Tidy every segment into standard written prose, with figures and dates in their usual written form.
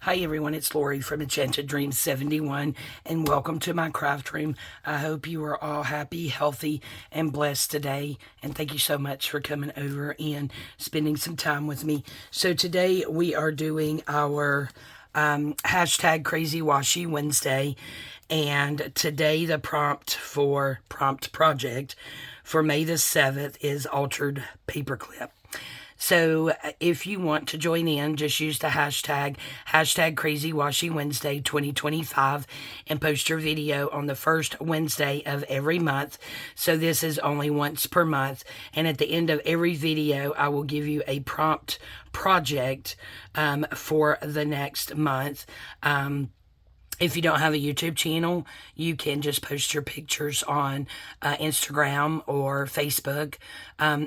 Hi everyone, it's Lori from Enchanted Dreams 71 and welcome to my craft room. I hope you are all happy, healthy, and blessed today. And thank you so much for coming over and spending some time with me. So today we are doing our hashtag Crazy Washi Wednesday. And today the prompt project for May the 7th is altered paperclip. So if you want to join in, just use the hashtag Crazy Washi Wednesday 2025 and post your video on the first Wednesday of every month. So this is only once per month. And at the end of every video, I will give you a prompt project for the next month. If you don't have a YouTube channel, you can just post your pictures on Instagram or Facebook.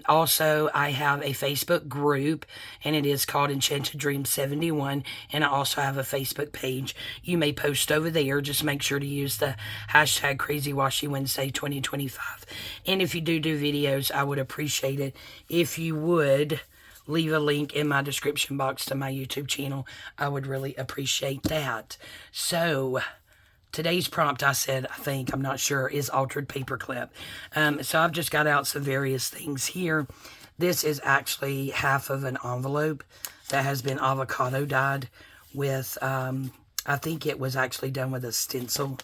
Also, I have a Facebook group, and it is called Enchanted Dreams 71, and I also have a Facebook page. You may post over there. Just make sure to use the hashtag Crazy Washi Wednesday 2025. And if you do videos, I would appreciate it if you would leave a link in my description box to my YouTube channel. I would really appreciate that. So today's prompt, I'm not sure, is altered paperclip. So I've just got out some various things here. This is actually half of an envelope that has been avocado dyed with, I think it was actually done with a stencil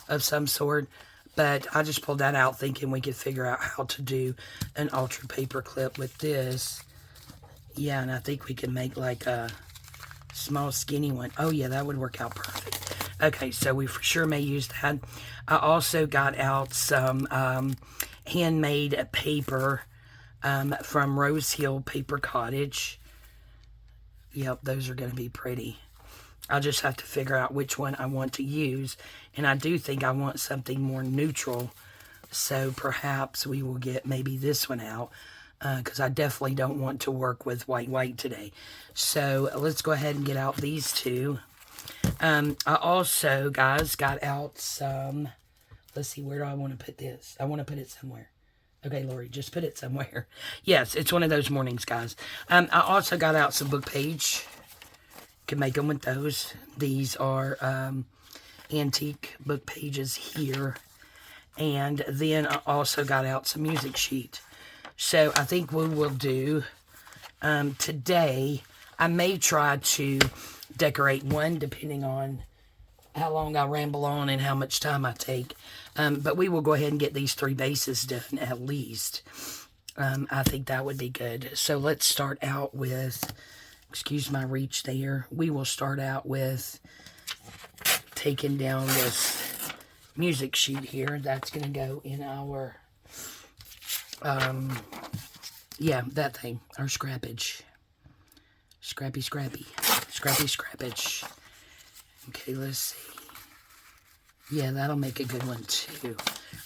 of some sort. But I just pulled that out thinking we could figure out how to do an altered paperclip with this. Yeah, and I think we can make like a small skinny one. Oh yeah, that would work out perfect. Okay, so we for sure may use that. I also got out some handmade paper from Rose Hill Paper Cottage. Yep, those are going to be pretty. I'll just have to figure out which one I want to use. And I do think I want something more neutral. So perhaps we will get maybe this one out. Because I definitely don't want to work with white today. So let's go ahead and get out these two. I also, guys, got out some, let's see, where do I want to put this? I want to put it somewhere. Okay, Lori, just put it somewhere. Yes, it's one of those mornings, guys. I also got out some book page. Can make them with those. These are antique book pages here. And then I also got out some music sheet. So I think what we'll do today, I may try to decorate one depending on how long I ramble on and how much time I take. But we will go ahead and get these 3 bases done at least. I think that would be good. So let's start out with, excuse my reach there. We will start out with taking down this music sheet here. That's going to go in our... yeah, that thing, our scrappage. Scrappage. Okay, let's see. Yeah, that'll make a good one, too.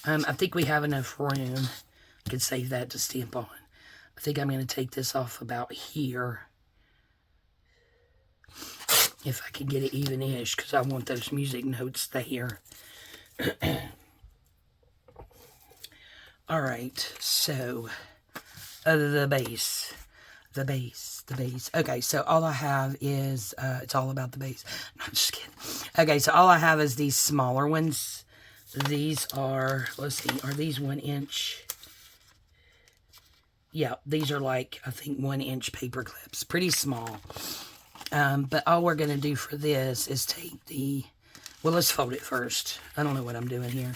I think we have enough room. I could save that to stamp on. I think I'm going to take this off about here. If I can get it even-ish, because I want those music notes there. Alright, so... the base. Okay, so all I have is, it's all about the base. No, I'm just kidding. Okay, so all I have is these smaller ones. These are, let's see, are these 1 inch? Yeah, these are like, I think 1 inch paper clips. Pretty small. But all we're going to do for this is take the, well, let's fold it first. I don't know what I'm doing here.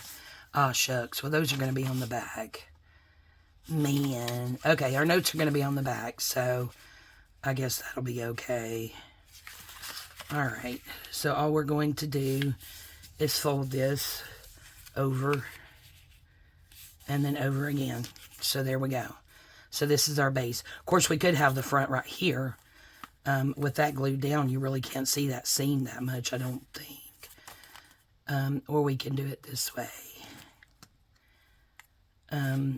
Ah, shucks. Well, those are going to be on the back. Man. Okay, our notes are going to be on the back, so I guess that'll be okay. Alright, so all we're going to do is fold this over and then over again. So there we go. So this is our base. Of course, we could have the front right here. With that glued down, you really can't see that seam that much, I don't think. Or we can do it this way.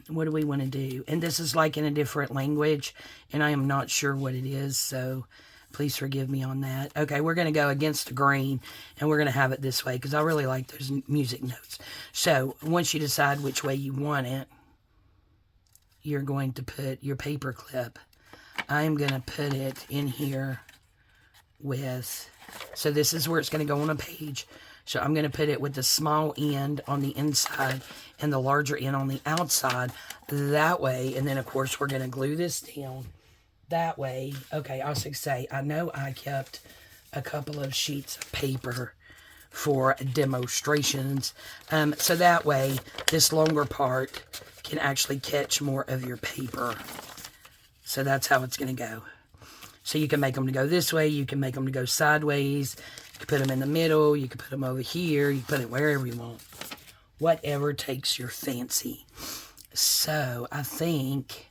What do we want to do? And this is like in a different language, and I am not sure what it is, so please forgive me on that. Okay, we're going to go against the grain, and we're going to have it this way, because I really like those music notes. So, once you decide which way you want it, you're going to put your paper clip. I am going to put it in here with So this is where it's going to go on a page. So I'm going to put it with the small end on the inside and the larger end on the outside. That way, and then of course we're going to glue this down. That way, okay, I'll say, I know I kept a couple of sheets of paper for demonstrations. So that way, this longer part can actually catch more of your paper. So that's how it's going to go. So you can make them to go this way. You can make them to go sideways. You can put them in the middle. You can put them over here. You can put it wherever you want. Whatever takes your fancy. So I think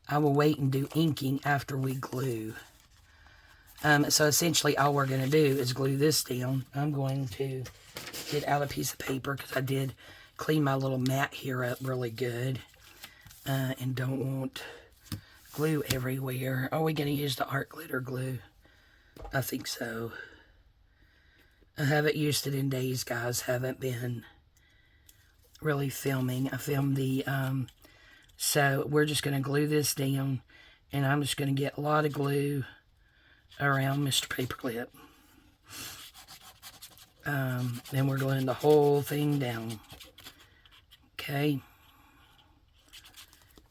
I will wait and do inking after we glue. So essentially all we're going to do is glue this down. I'm going to get out a piece of paper because I did clean my little mat here up really good. And don't want glue everywhere. Are we going to use the art glitter glue? I think so. I haven't used it in days, guys. Haven't been really filming. I filmed the... so we're just going to glue this down. And I'm just going to get a lot of glue around Mr. Paperclip. Then we're gluing the whole thing down. Okay.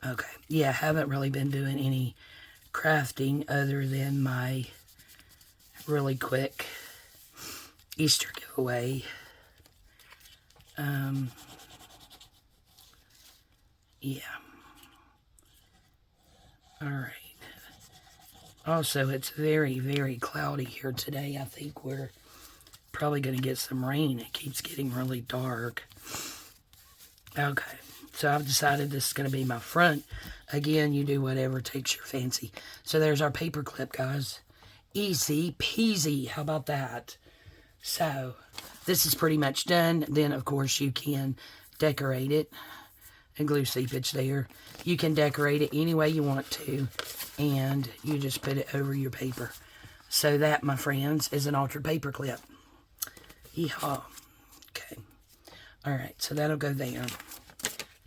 Okay. Yeah, I haven't really been doing any crafting other than my really quick Easter giveaway. Yeah. Alright. Also, it's very, very cloudy here today. I think we're probably going to get some rain. It keeps getting really dark. Okay, so I've decided this is going to be my front. Again, you do whatever takes your fancy. So there's our paper clip, guys. Easy peasy. How about that? So this is pretty much done. Then, of course, you can decorate it. And glue seepage there. You can decorate it any way you want to. And you just put it over your paper. So that, my friends, is an altered paper clip. Yeehaw. Okay. Alright, so that'll go there.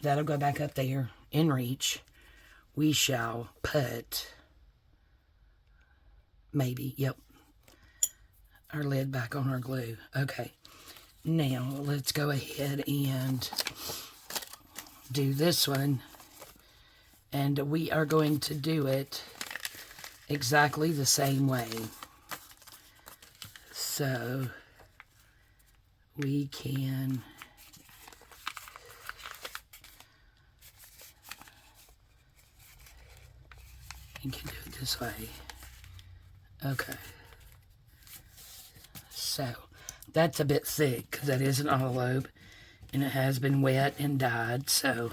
That'll go back up there in reach. We shall put, maybe, yep, our lid back on our glue. Okay. Now, let's go ahead and do this one, and we are going to do it exactly the same way. So we can do it this way. Okay. So that's a bit thick because that is an envelope. And it has been wet and dyed, so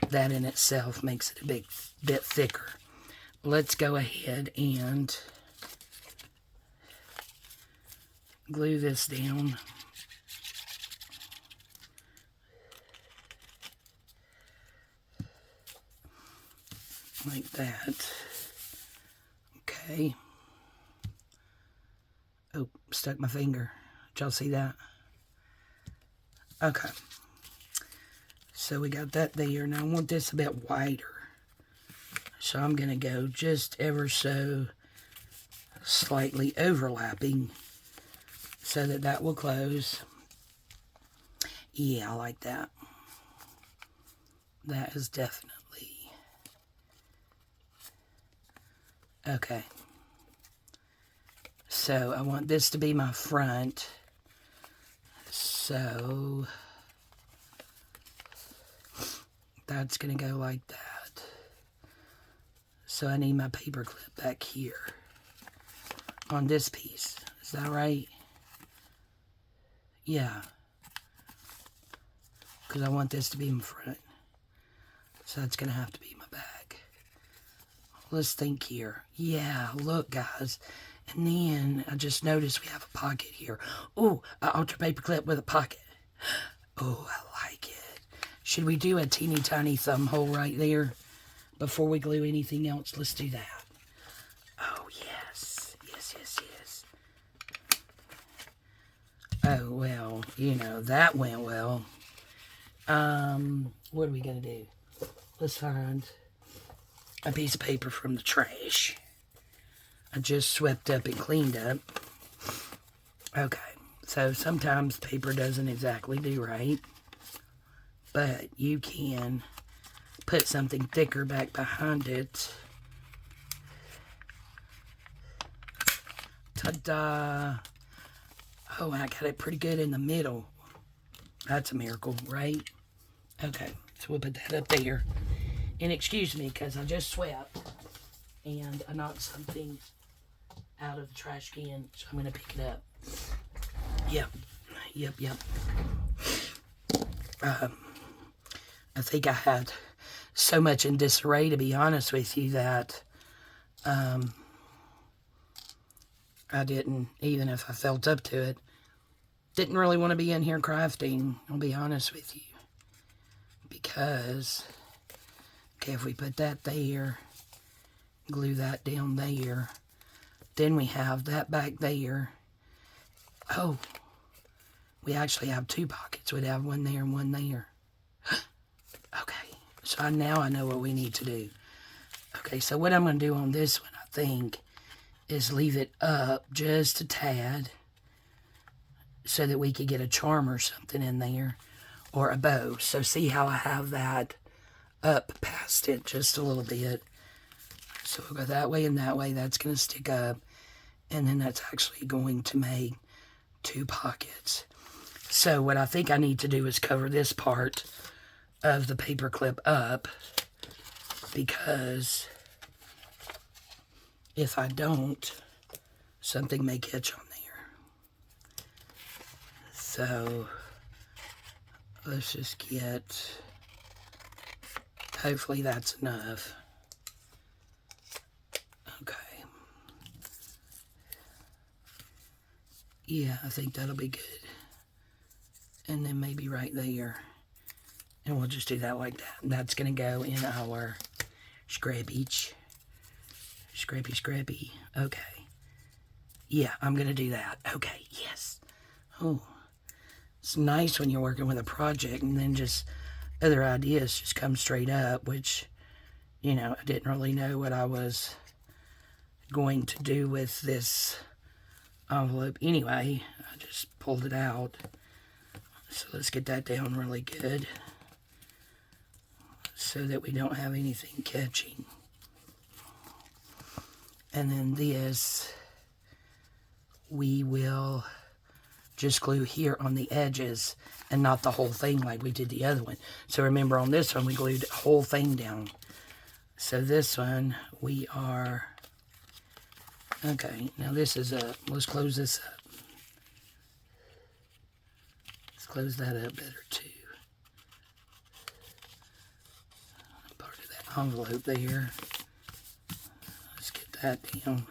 that in itself makes it a bit thicker. Let's go ahead and glue this down. Like that. Okay. Oh, stuck my finger. Did y'all see that? Okay. So we got that there. Now I want this a bit wider. So I'm going to go just ever so slightly overlapping so that that will close. Yeah, I like that. That is definitely... Okay. So I want this to be my front. So that's going to go like that. So I need my paper clip back here on this piece. Is that right? Yeah. Because I want this to be my front. So that's going to have to be my back. Let's think here. Yeah, look, guys. And then I just noticed we have a pocket here. Oh, an altered paper clip with a pocket. Oh, I like it. Should we do a teeny tiny thumb hole right there before we glue anything else? Let's do that. Oh, yes. Yes, yes, yes. Oh, well, you know, that went well. What are we going to do? Let's find a piece of paper from the trash. I just swept up and cleaned up. Okay, so sometimes paper doesn't exactly do right, but you can put something thicker back behind it. Ta-da! Oh, I got it pretty good in the middle. That's a miracle, right? Okay, so we'll put that up there. And excuse me, because I just swept and I knocked something out of the trash can, so I'm going to pick it up. Yep. I think I had so much in disarray, to be honest with you, that I didn't, even if I felt up to it, didn't really want to be in here crafting, I'll be honest with you. Because, okay, if we put that there, glue that down there, then we have that back there. Oh, we actually have two pockets. We'd have one there and one there. Okay, so now I know what we need to do. Okay, so what I'm going to do on this one, I think, is leave it up just a tad so that we could get a charm or something in there, or a bow. So see how I have that up past it just a little bit. So we'll go that way and that way. That's going to stick up, and then that's actually going to make two pockets. So what I think I need to do is cover this part of the paper clip up, because if I don't, something may catch on there. So let's just get, hopefully that's enough. Okay. Yeah, I think that'll be good. And then maybe right there. And we'll just do that like that. And that's going to go in our scrappage. Scrappy. Okay. Yeah, I'm going to do that. Okay, yes. Oh, it's nice when you're working with a project and then just other ideas just come straight up, which, you know, I didn't really know what I was going to do with this envelope. Anyway, I just pulled it out. So let's get that down really good so that we don't have anything catching. And then this, we will just glue here on the edges and not the whole thing like we did the other one. So remember, on this one, we glued the whole thing down. So this one, we are, okay, now this is up. Let's close this up. Let's close that up better too. Part of that envelope there. Let's get that down.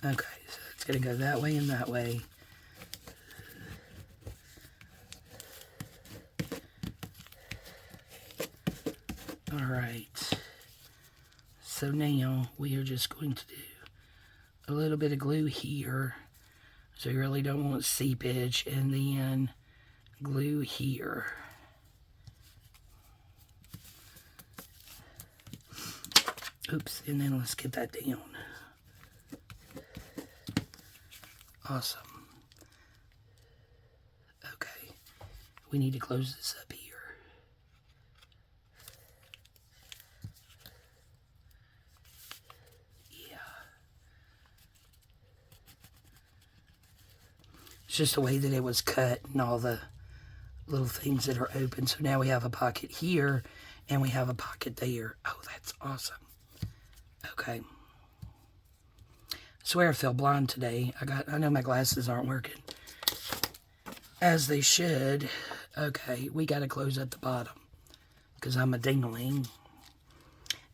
Okay, so it's going to go that way and that way. Alright, so now we are just going to do a little bit of glue here, so you really don't want seepage, and then glue here. Oops, and then let's get that down. Awesome. Okay, we need to close this up here. Yeah. It's just the way that it was cut and all the little things that are open. So now we have a pocket here and we have a pocket there. Oh, that's awesome. Okay. I swear I feel blind today. I know my glasses aren't working as they should. Okay, we got to close at the bottom because I'm a dingling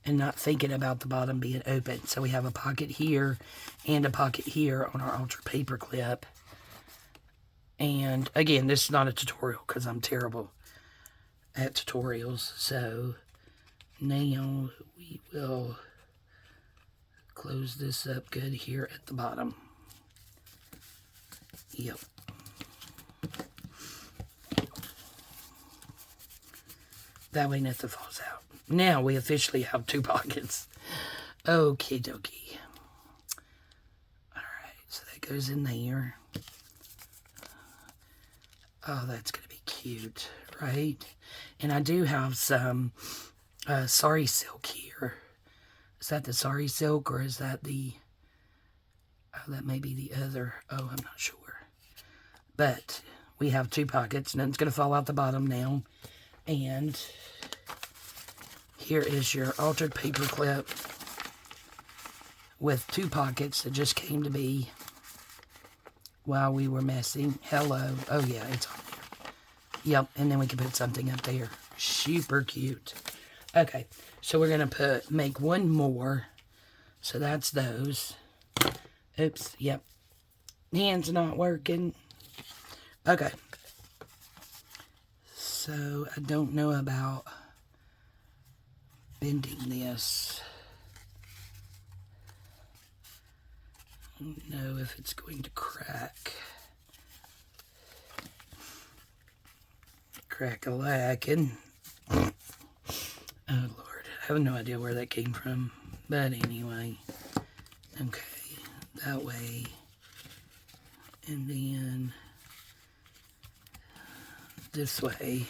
and not thinking about the bottom being open. So we have a pocket here and a pocket here on our Altered paper clip. And again, this is not a tutorial because I'm terrible at tutorials. So now we will close this up good here at the bottom. Yep. That way nothing falls out. Now we officially have 2 pockets. Okie dokie. Alright, so that goes in there. Oh, that's going to be cute, right? And I do have some sari silk here. Is that the sari silk or is that the... Oh, that may be the other. Oh, I'm not sure. But we have 2 pockets. Nothing's going to fall out the bottom now. And here is your altered paper clip with 2 pockets that just came to be while we were messing. Hello. Oh, yeah, it's on there. Yep, and then we can put something up there. Super cute. Okay, so we're going to make 1 more. So that's those. Oops, yep. Hand's not working. Okay. So, I don't know about bending this. I don't know if it's going to crack. Crack-a-lackin'. Oh, Lord. I have no idea where that came from. But anyway. Okay. That way. And then this way.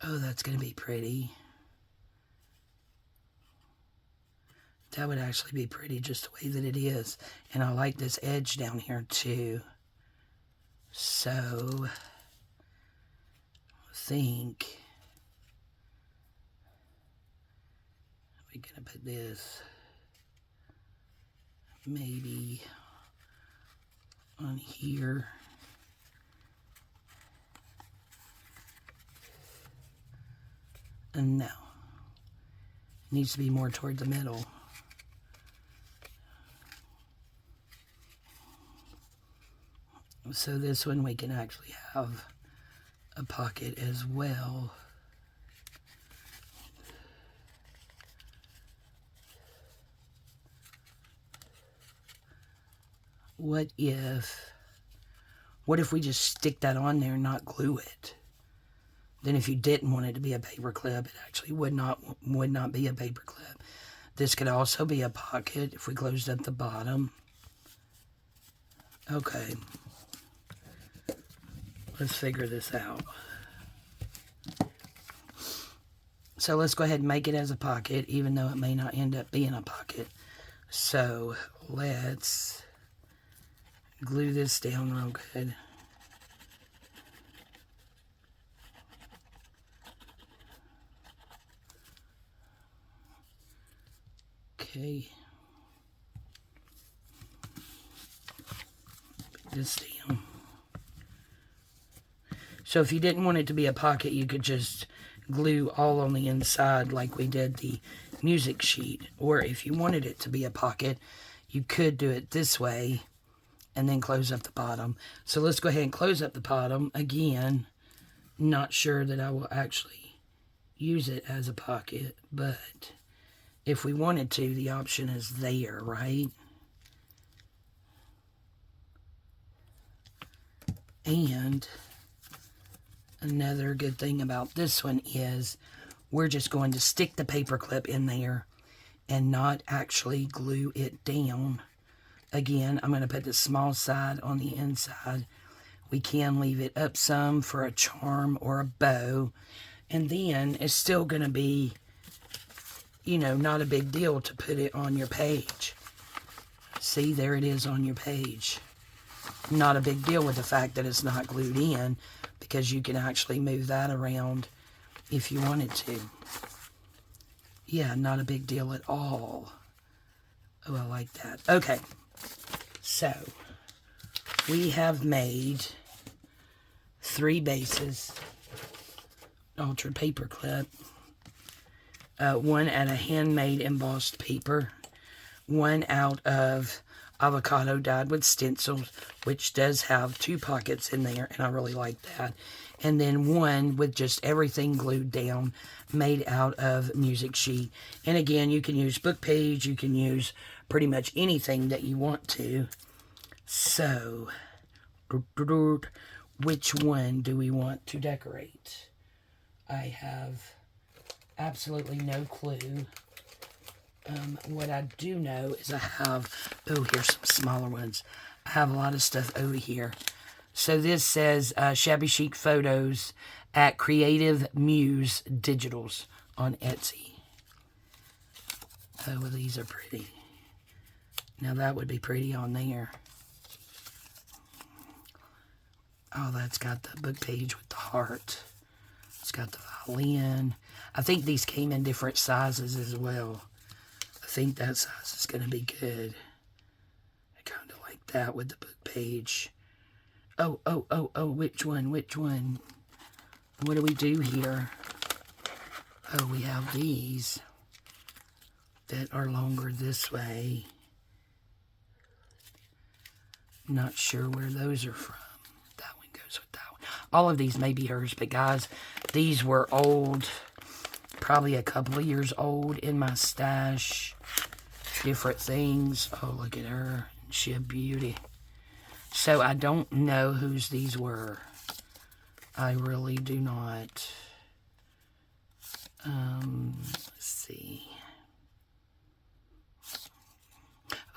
Oh, that's going to be pretty. That would actually be pretty just the way that it is. And I like this edge down here too. So, I think we're going to put this maybe on here. And no. It needs to be more toward the middle. So this one we can actually have a pocket as well. What if we just stick that on there and not glue it? Then if you didn't want it to be a paper clip, it actually would not be a paper clip. This could also be a pocket if we closed up the bottom. Okay. Let's figure this out. So let's go ahead and make it as a pocket, even though it may not end up being a pocket. So let's glue this down real good. Okay. Put this down. So if you didn't want it to be a pocket, you could just glue all on the inside like we did the music sheet. Or if you wanted it to be a pocket, you could do it this way and then close up the bottom. So let's go ahead and close up the bottom. Again, not sure that I will actually use it as a pocket, but if we wanted to, the option is there, right? And another good thing about this one is we're just going to stick the paper clip in there and not actually glue it down. Again, I'm going to put the small side on the inside. We can leave it up some for a charm or a bow. And then it's still going to be, you know, not a big deal to put it on your page. See, there it is on your page. Not a big deal with the fact that it's not glued in, because you can actually move that around if you wanted to. Yeah, not a big deal at all. Oh, I like that. Okay, so we have made 3 bases, altered paper clip, one out of handmade embossed paper, one out of avocado dyed with stencils, which does have 2 pockets in there, and I really like that. And then one with just everything glued down, made out of music sheet. And again, you can use book page, you can use pretty much anything that you want to. So, which one do we want to decorate? I have absolutely no clue. What I do know is I have, oh, here's some smaller ones. I have a lot of stuff over here. So this says Shabby Chic Photos at Creative Muse Digitals on Etsy. Oh, well, these are pretty. Now that would be pretty on there. Oh, that's got the book page with the heart. It's got the violin. I think these came in different sizes as well. I think that size is going to be good. I kind of like that with the book page. Oh, which one? Which one? What do we do here? Oh, we have these that are longer this way. Not sure where those are from. That one goes with that one. All of these may be hers, but guys, these were old, probably a couple of years old in my stash. Different things. Oh, look at her. She a beauty. So I don't know whose these were. I really do not. Let's see.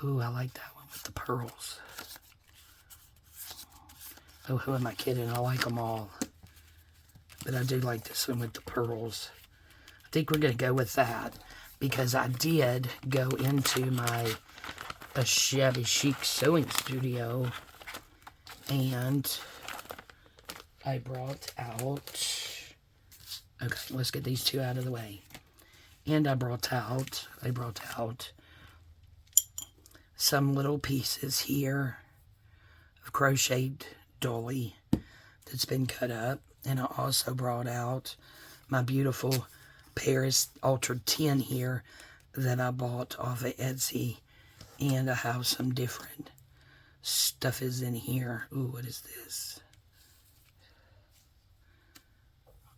Ooh, I like that one with the pearls. Oh, who am I kidding? I like them all. But I do like this one with the pearls. I think we're going to go with that because I did go into my Shabby Chic sewing studio and I brought out, okay, let's get these two out of the way. And I brought out some little pieces here of crocheted dolly that's been cut up. And I also brought out my beautiful Paris Altered tin here that I bought off of Etsy. And I have some different stuff is in here. Ooh, what is this?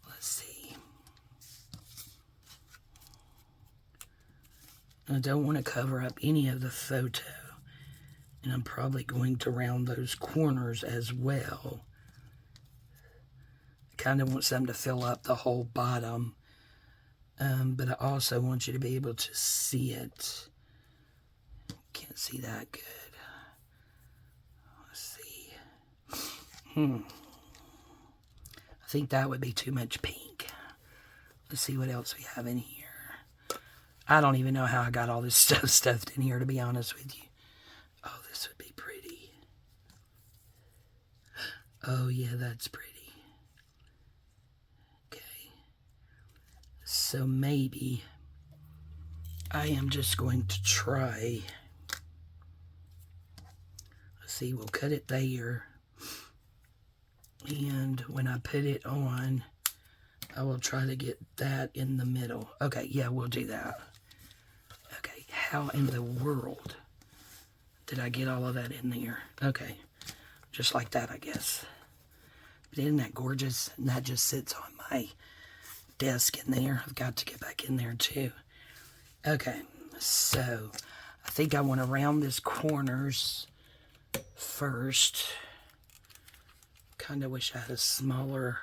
Let's see. I don't want to cover up any of the photo. And I'm probably going to round those corners as well. I kind of want something to fill up the whole bottom. But I also want you to be able to see it. Can't see that good. Let's see. I think that would be too much pink. Let's see what else we have in here. I don't even know how I got all this stuff stuffed in here, to be honest with you. Oh, this would be pretty. Oh, yeah, that's pretty. Okay. So maybe I am just going to try. Let's see, we'll cut it there. And when I put it on, I will try to get that in the middle. Okay, yeah, we'll do that. Okay, how in the world did I get all of that in there? Okay, just like that, I guess. But isn't that gorgeous? And that just sits on my desk in there. I've got to get back in there too. Okay, so I think I want to round this corners first. Kind of wish I had a smaller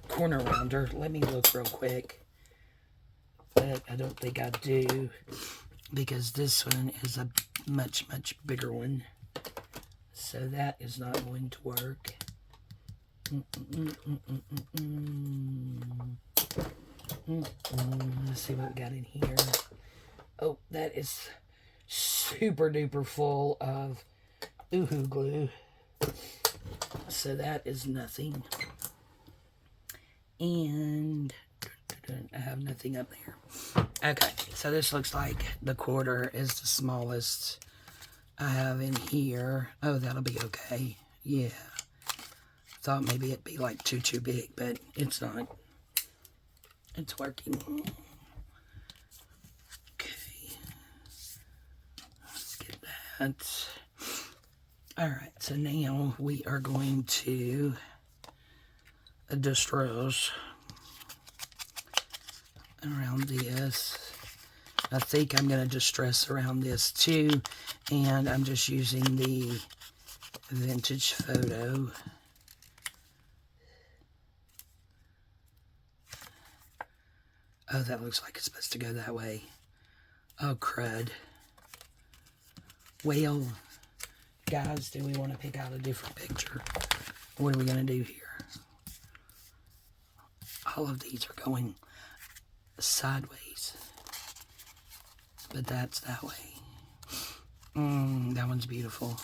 corner rounder. Let me look real quick. But I don't think I do, because this one is a much bigger one. So that is not going to work. Let's see what we got in here. Oh, that is super duper full of Oohoo glue. So that is nothing. And I have nothing up there. Okay, so this looks like the quarter is the smallest I have in here. Oh, that'll be okay. Yeah. Thought maybe it'd be like too big, but it's not. It's working. Okay. Let's get that. Alright, so now we are going to distress around this. I think I'm going to distress around this too, and I'm just using the vintage photo Oh, that looks like it's supposed to go that way. Oh, crud. Well, guys, do we want to pick out a different picture? What are we going to do here? All of these are going sideways. But that's that way. That one's beautiful.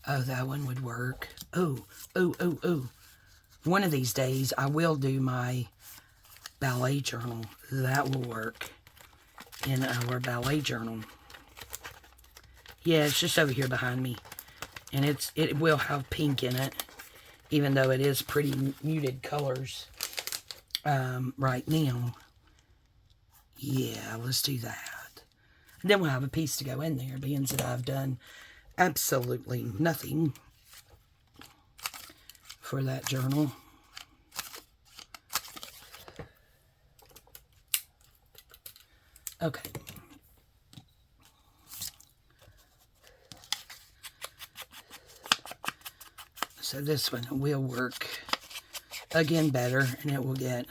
Oh, that one would work. Oh. One of these days, I will do my ballet journal. That will work in our ballet journal. Yeah, it's just over here behind me. And it will have pink in it, even though it is pretty muted colors right now. Yeah, let's do that. And then we'll have a piece to go in there, being that I've done absolutely nothing for that journal. Okay. So this one will work again better, and it will get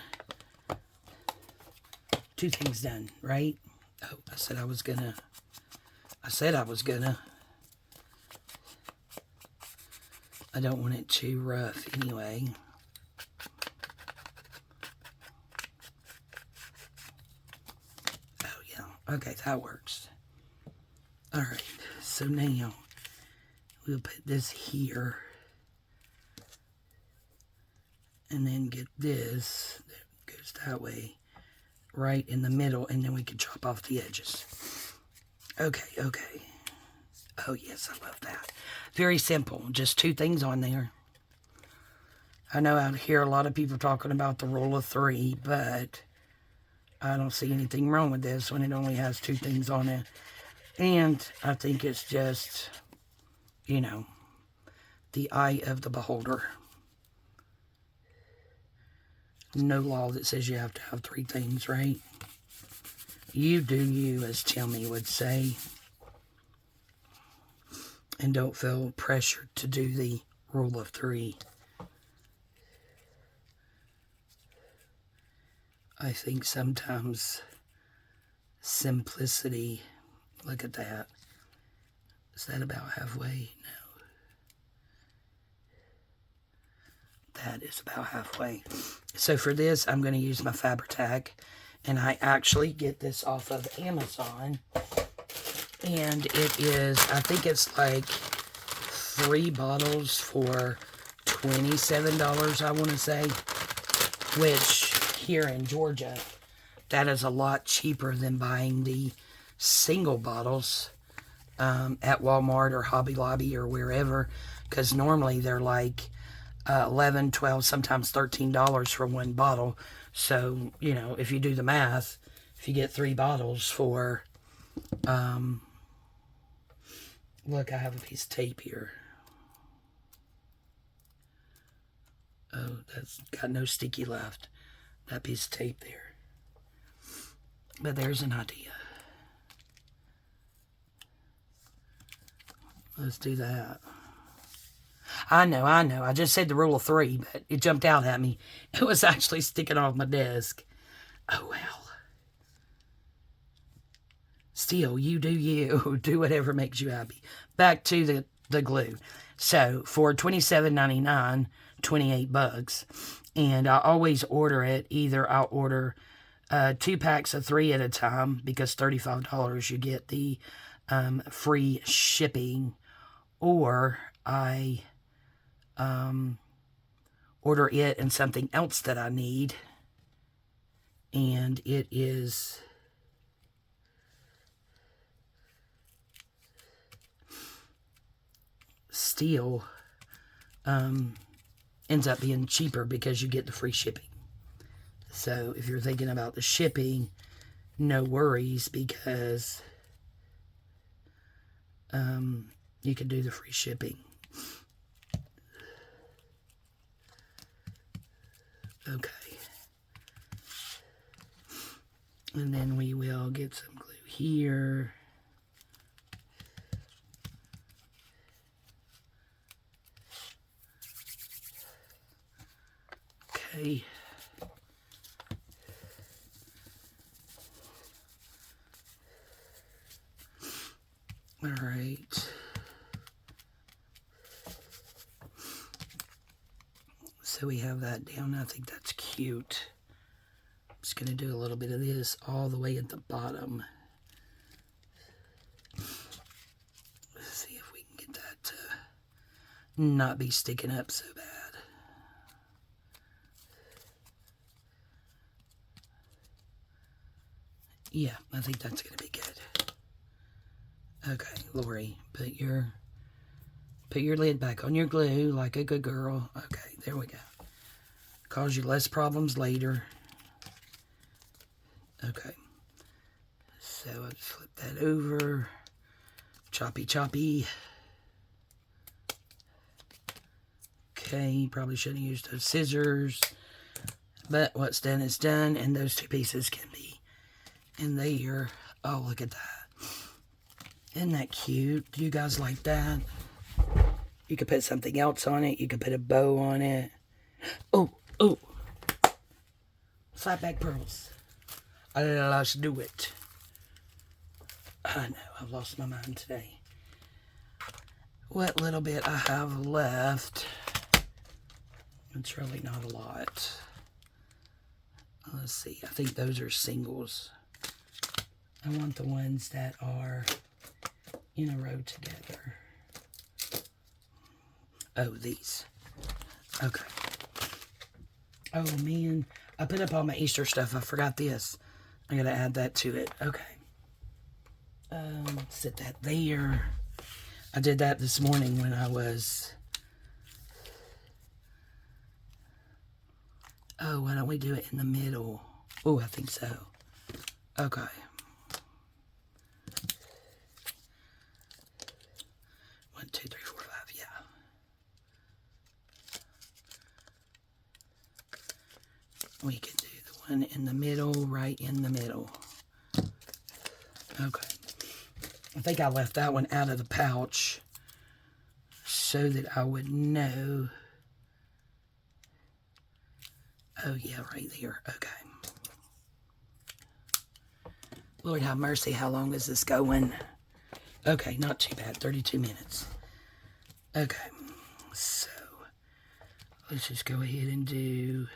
two things done, right? Oh, I said I was gonna. I don't want it too rough anyway. Oh, yeah. Okay, that works. Alright, so now we'll put this here. And then get this that goes that way right in the middle, and then we can chop off the edges. Okay. Oh, yes, I love that. Very simple. Just two things on there. I know I hear a lot of people talking about the rule of three, but I don't see anything wrong with this when it only has two things on it. And I think it's just, you know, the eye of the beholder. No law that says you have to have three things, right? You do you, as Timmy would say. And don't feel pressured to do the rule of three. I think sometimes simplicity, look at that. Is that about halfway? No. That is about halfway. So for this, I'm going to use my Fabri-Tac. And I actually get this off of Amazon. And it is, I think it's like 3 bottles for $27, I want to say. Which, here in Georgia, that is a lot cheaper than buying the single bottles at Walmart or Hobby Lobby or wherever. Because normally they're like $11, $12, sometimes $13 for one bottle. So, you know, if you do the math, if you get 3 bottles for, look, I have a piece of tape here. Oh, that's got no sticky left. That piece of tape there. But there's an idea. Let's do that. I know. I just said the rule of three, but it jumped out at me. It was actually sticking off my desk. Oh, well. Still, you do you. Do whatever makes you happy. Back to the glue. So, for $27.99, 28 bucks. And I always order it. Either I'll order 2 packs of 3 at a time, because $35 you get the free shipping. Or I order it and something else that I need, and it is still ends up being cheaper because you get the free shipping. So if you're thinking about the shipping, no worries, because you can do the free shipping. Okay. And then we will get some glue here. Okay. All right. So we have that down. I think that's cute. I'm just going to do a little bit of this all the way at the bottom. Let's see if we can get that to not be sticking up so bad. Yeah, I think that's going to be good. Okay, Lori, put your lid back on your glue like a good girl. Okay, there we go. Cause you less problems later. Okay. So I'll just flip that over. Choppy, choppy. Okay, probably shouldn't have used those scissors. But what's done is done, and those two pieces can be in there. Oh, look at that. Isn't that cute? Do you guys like that? You could put something else on it. You could put a bow on it. Oh, oh. Slapback pearls. Let's do it. I know, I've lost my mind today. What little bit I have left, it's really not a lot. Let's see, I think those are singles. I want the ones that are in a row together. Oh, these. Okay. Oh, man. I put up all my Easter stuff. I forgot this. I gotta add that to it. Okay. Set that there. I did that this morning when I was... Oh, why don't we do it in the middle? Oh, I think so. Okay. 1, 2, 3, 4, 5, yeah. We can do the one in the middle, right in the middle. Okay. I think I left that one out of the pouch so that I would know. Oh, yeah, right there. Okay. Lord have mercy, how long is this going? Okay, not too bad. 32 minutes. Okay. So, let's just go ahead and do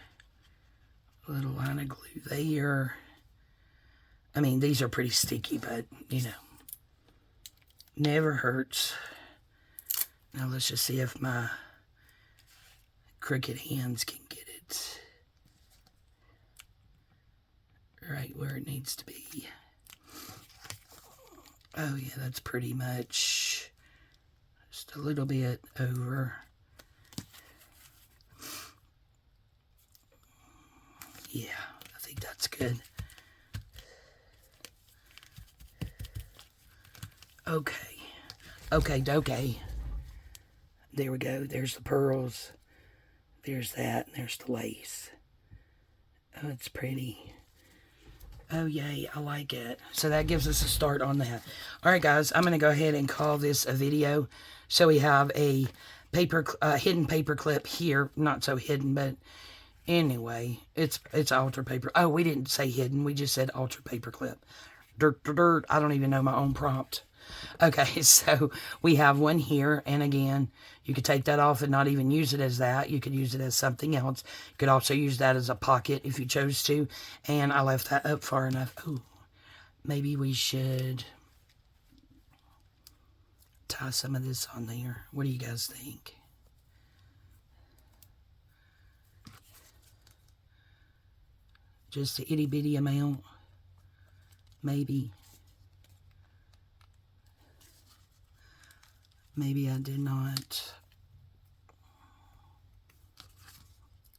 a little line of glue there. I mean, these are pretty sticky, but, you know, never hurts. Now, let's just see if my crooked hands can get it right where it needs to be. Oh, yeah, that's pretty much just a little bit over. Yeah, I think that's good. Okay. Okay, dokey. There we go. There's the pearls. There's that. And there's the lace. Oh, it's pretty. Oh, yay. I like it. So that gives us a start on that. All right, guys. I'm going to go ahead and call this a video. So we have a hidden paper clip here. Not so hidden, but anyway, it's altered paper. Oh, we didn't say hidden. We just said altered paper clip. Dirt, dirt, dirt. I don't even know my own prompt. Okay, so we have one here, and again, you could take that off and not even use it as that. You could use it as something else. You could also use that as a pocket if you chose to, and I left that up far enough. Oh, maybe we should tie some of this on there. What do you guys think? Just an itty-bitty amount, maybe. Maybe I did not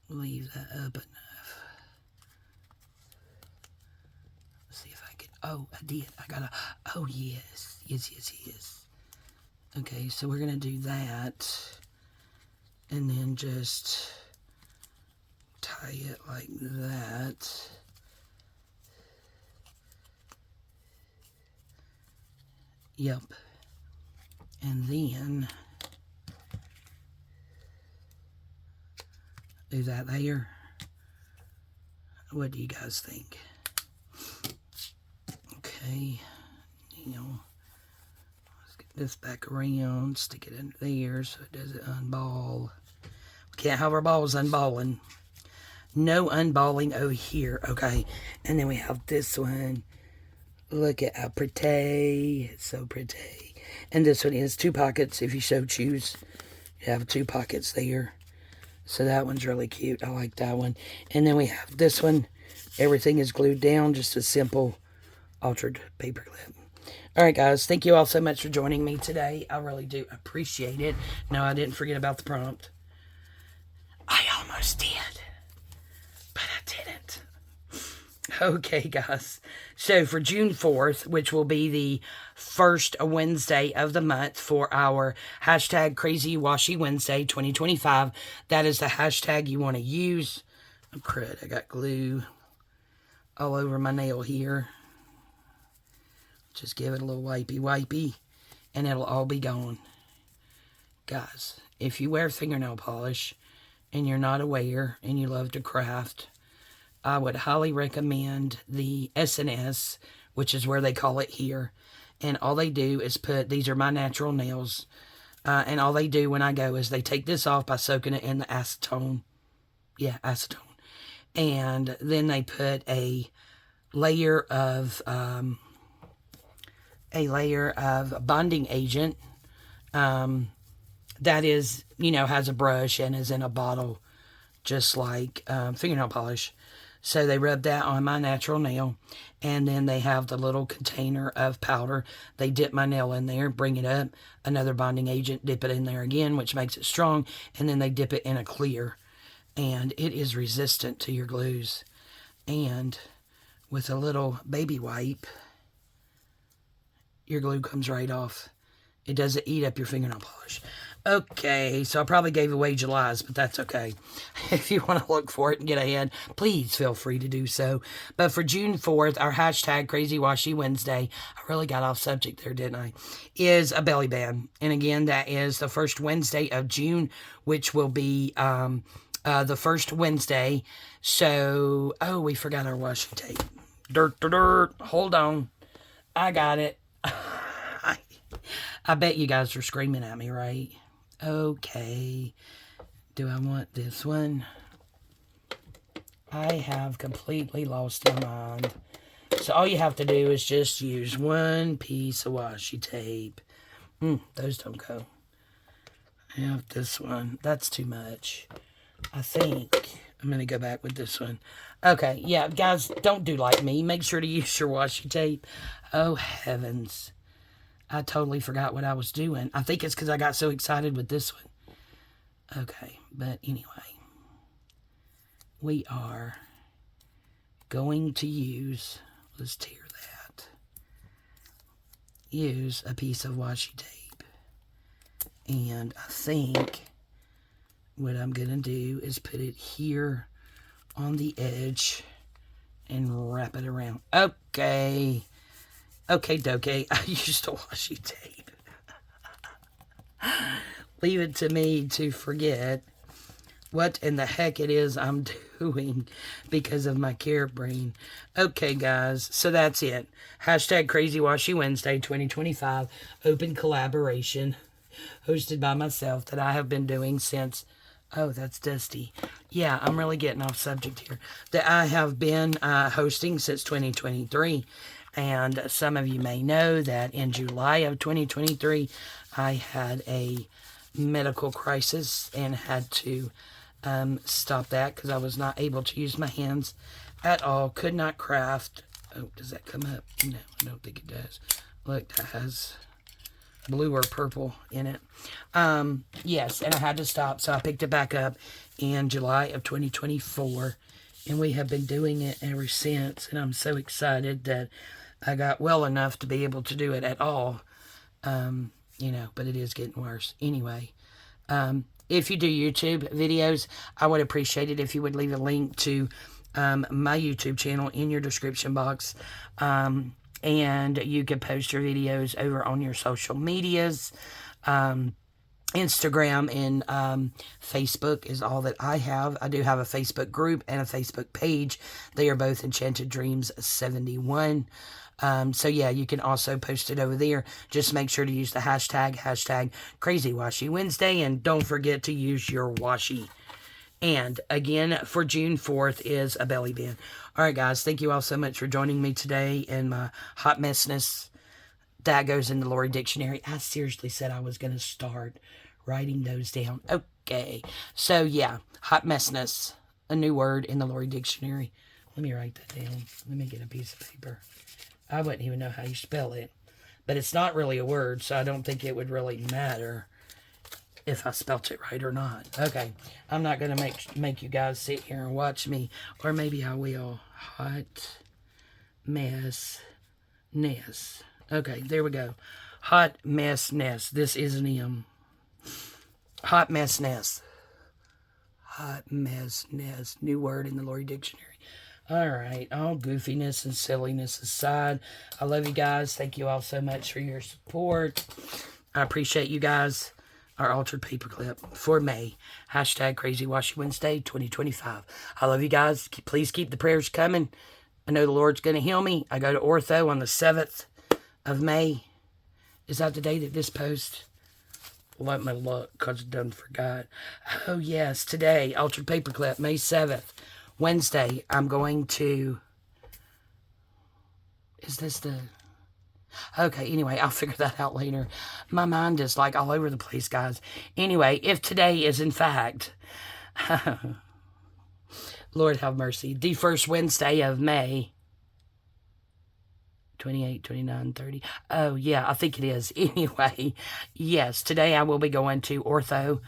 leave that up enough. Let's see if I can. Oh, I did. I got a. Oh, yes. Yes, yes, yes. Okay, so we're going to do that. And then just tie it like that. Yep. And then do that there. What do you guys think? Okay. You know, let's go this back around, stick it in there so it doesn't unball. We can't have our balls unballing. No unballing over here, okay? And then we have this one. Look at how pretty. It's so pretty. And this one has 2 pockets if you so choose. You have 2 pockets there. So that one's really cute. I like that one. And then we have this one. Everything is glued down. Just a simple altered paper clip. Alright guys, thank you all so much for joining me today. I really do appreciate it. No, I didn't forget about the prompt. I almost did. But I didn't. Okay, guys. So for June 4th, which will be the first Wednesday of the month for our hashtag Crazy Washi Wednesday 2025, that is the hashtag you want to use. Oh, crud, I got glue all over my nail here. Just give it a little wipey, and it'll all be gone. Guys, if you wear fingernail polish and you're not aware and you love to craft, I would highly recommend the SNS, which is where they call it here. And all they do is put, these are my natural nails, and all they do when I go is they take this off by soaking it in the acetone. Yeah, acetone. And then they put a layer of bonding agent that is, you know, has a brush and is in a bottle, just like fingernail polish. So they rub that on my natural nail, and then they have the little container of powder. They dip my nail in there, bring it up, another bonding agent, dip it in there again, which makes it strong, and then they dip it in a clear, and it is resistant to your glues. And with a little baby wipe, your glue comes right off. It doesn't eat up your fingernail polish. Okay, so I probably gave away July's, but that's okay. If you want to look for it and get ahead, please feel free to do so. But for June 4th, our hashtag Crazy Washi Wednesday, I really got off subject there, didn't I? Is a belly band. And again, that is the first Wednesday of June, which will be the first Wednesday. So, oh, we forgot our washi tape. Dirt. Hold on. I got it. I bet you guys are screaming at me, right? Okay. Do I want this one? I have completely lost my mind. So all you have to do is just use one piece of washi tape. Those don't go. I have this one. That's too much. I think I'm going to go back with this one. Okay, yeah, guys, don't do like me. Make sure to use your washi tape. Oh, heavens. I totally forgot what I was doing. I think it's because I got so excited with this one. Okay, but anyway. We are going to use, let's tear that, use a piece of washi tape. And I think what I'm going to do is put it here on the edge and wrap it around. Okay. Okay, dokie. I used a washi tape. Leave it to me to forget what in the heck it is I'm doing because of my care brain. Okay, guys. So that's it. Hashtag Crazy Washi Wednesday 2025. Open collaboration. Hosted by myself that I have been doing since... Oh, that's dusty. Yeah, I'm really getting off subject here. That I have been hosting since 2023. And some of you may know that in July of 2023, I had a medical crisis and had to stop that because I was not able to use my hands at all. Could not craft. Oh, does that come up? No, I don't think it does. Look, that has blue or purple in it. Yes, and I had to stop, so I picked it back up in July of 2024. And we have been doing it ever since. And I'm so excited that I got well enough to be able to do it at all. You know, but it is getting worse. Anyway, if you do YouTube videos, I would appreciate it if you would leave a link to my YouTube channel in your description box. And you can post your videos over on your social medias. Instagram and Facebook is all that I have. I do have a Facebook group and a Facebook page. They are both Enchanted Dreams 71. So yeah, you can also post it over there. Just make sure to use the hashtag Crazy Washi Wednesday, and don't forget to use your washi. And again, for June 4th is a belly band. All right, guys, thank you all so much for joining me today in my hot messness. That goes in the Lori Dictionary. I seriously said I was going to start writing those down. Okay, so yeah, hot messness, a new word in the Lori Dictionary. Let me write that down. Let me get a piece of paper. I wouldn't even know how you spell it. But it's not really a word, so I don't think it would really matter if I spelt it right or not. Okay, I'm not going to make you guys sit here and watch me. Or maybe I will. Hot mess ness. Okay, there we go. Hot mess nest. This is an M. Hot mess nest. Hot mess nest. New word in the Lori Dictionary. All right, all goofiness and silliness aside, I love you guys. Thank you all so much for your support. I appreciate you guys. Our altered paperclip for May. Hashtag Crazy Washi Wednesday 2025. I love you guys. Please keep the prayers coming. I know the Lord's going to heal me. I go to ortho on the 7th of May. Is that the day that this post? Let me look, because I done forgot. Oh, yes, today, Altered Paperclip, May 7th, Wednesday, I'm going to... Is this the... Okay, anyway, I'll figure that out later. My mind is like all over the place, guys. Anyway, if today is in fact, Lord have mercy, the first Wednesday of May, 28, 29, 30. Oh, yeah, I think it is. Anyway, yes, today I will be going to ortho.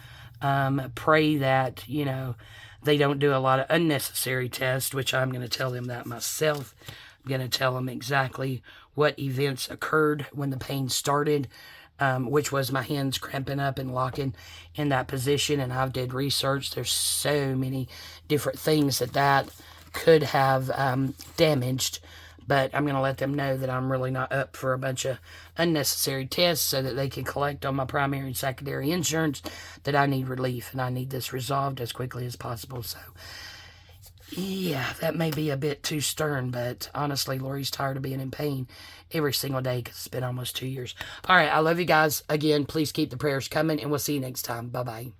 Pray that, you know, they don't do a lot of unnecessary tests, which I'm going to tell them that myself. I'm going to tell them exactly what events occurred when the pain started, which was my hands cramping up and locking in that position. And I've did research. There's so many different things that could have damaged. But I'm going to let them know that I'm really not up for a bunch of unnecessary tests so that they can collect on my primary and secondary insurance, that I need relief and I need this resolved as quickly as possible. So, yeah, that may be a bit too stern, but honestly, Lori's tired of being in pain every single day because it's been almost 2 years. All right, I love you guys. Again, please keep the prayers coming, and we'll see you next time. Bye-bye.